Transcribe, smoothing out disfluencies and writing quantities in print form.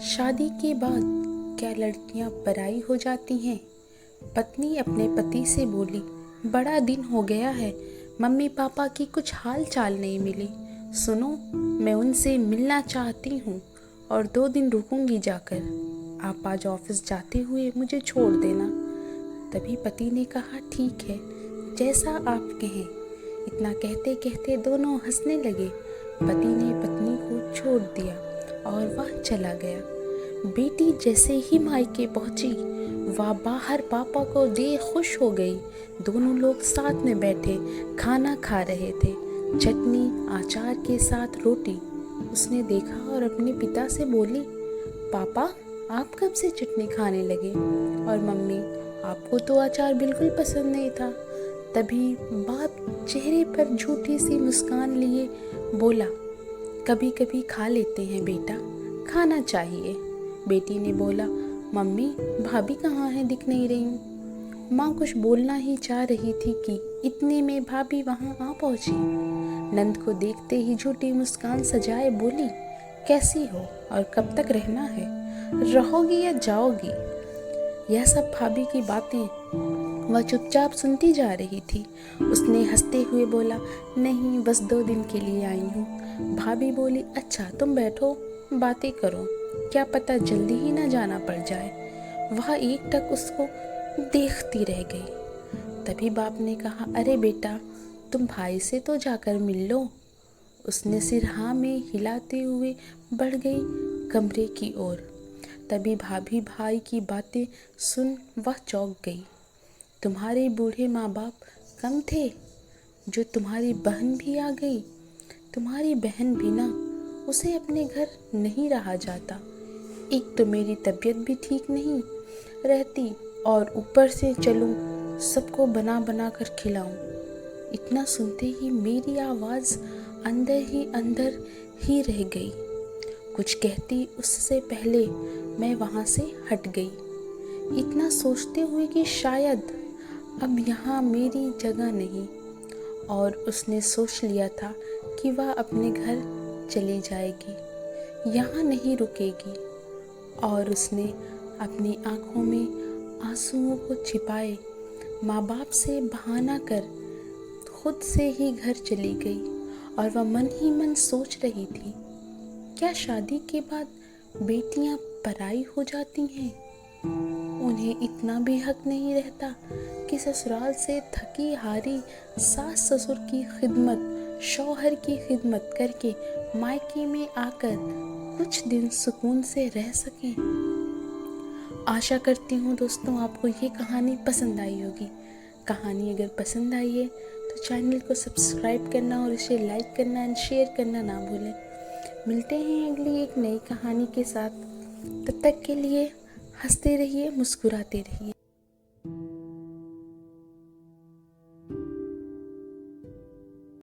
शादी के बाद क्या लड़कियां पराई हो जाती हैं? पत्नी अपने पति से बोली, बड़ा दिन हो गया है, मम्मी पापा की कुछ हाल चाल नहीं मिली। सुनो, मैं उनसे मिलना चाहती हूँ और 2 दिन रुकूंगी जाकर। आप आज ऑफिस जाते हुए मुझे छोड़ देना। तभी पति ने कहा, ठीक है, जैसा आप कहें। इतना कहते कहते दोनों हंसने लगे। पति ने पत्नी को छोड़ दिया और वह चला गया। बेटी जैसे ही मायके पहुंची, वह बाहर पापा को देख खुश हो गई। दोनों लोग साथ में बैठे खाना खा रहे थे, चटनी अचार के साथ रोटी। उसने देखा और अपने पिता से बोली, पापा आप कब से चटनी खाने लगे? और मम्मी, आपको तो अचार बिल्कुल पसंद नहीं था। तभी बाप चेहरे पर झूठी सी मुस्कान लिए बोला, कभी कभी खा लेते हैं बेटा, खाना चाहिए। बेटी ने बोला, मम्मी भाभी कहाँ हैं, दिख नहीं रही। माँ कुछ बोलना ही चाह रही थी कि इतने में भाभी वहाँ आ पहुँची। नंद को देखते ही झूठी मुस्कान सजाए बोली, कैसी हो और कब तक रहना है? रहोगी या जाओगी? यह सब भाभी की बातें वह चुपचाप सुनती जा रही थी। उसने हंसते हुए बोला, नहीं, बस 2 दिन के लिए आई हूँ। भाभी बोली, अच्छा तुम बैठो, बातें करो, क्या पता जल्दी ही ना जाना पड़ जाए। वह एकटक उसको देखती रह गई। तभी बाप ने कहा, अरे बेटा, तुम भाई से तो जाकर मिल लो। उसने सिर हाँ में हिलाते हुए बढ़ गई कमरे की ओर। तभी भाभी भाई की बातें सुन वह चौंक गई। तुम्हारे बूढ़े माँ बाप कम थे जो तुम्हारी बहन भी आ गई? तुम्हारी बहन बिना उसे अपने घर नहीं रहा जाता। एक तो मेरी तबीयत भी ठीक नहीं रहती और ऊपर से चलूं सबको बना बना कर खिलाऊं। इतना सुनते ही मेरी आवाज़ अंदर ही रह गई। कुछ कहती उससे पहले मैं वहाँ से हट गई, इतना सोचते हुए कि शायद अब यहाँ मेरी जगह नहीं। और उसने सोच लिया था कि वह अपने घर चली जाएगी, यहाँ नहीं रुकेगी। और उसने अपनी आँखों में आंसुओं को छिपाए माँ बाप से बहाना कर खुद से ही घर चली गई। और वह मन ही मन सोच रही थी, क्या शादी के बाद बेटियां पराई हो जाती हैं? उन्हें इतना भी हक नहीं रहता कि ससुराल से थकी हारी सास ससुर की खिदमत, शौहर की खिदमत करके मायके में आकर कुछ दिन सुकून से रह सकें। आशा करती हूँ दोस्तों आपको ये कहानी पसंद आई होगी। कहानी अगर पसंद आई है तो चैनल को सब्सक्राइब करना और इसे लाइक करना एंड शेयर करना ना भूलें। मिलते हैं अगली एक नई कहानी के साथ। तब तक के लिए हंसते रहिए, मुस्कुराते रहिए।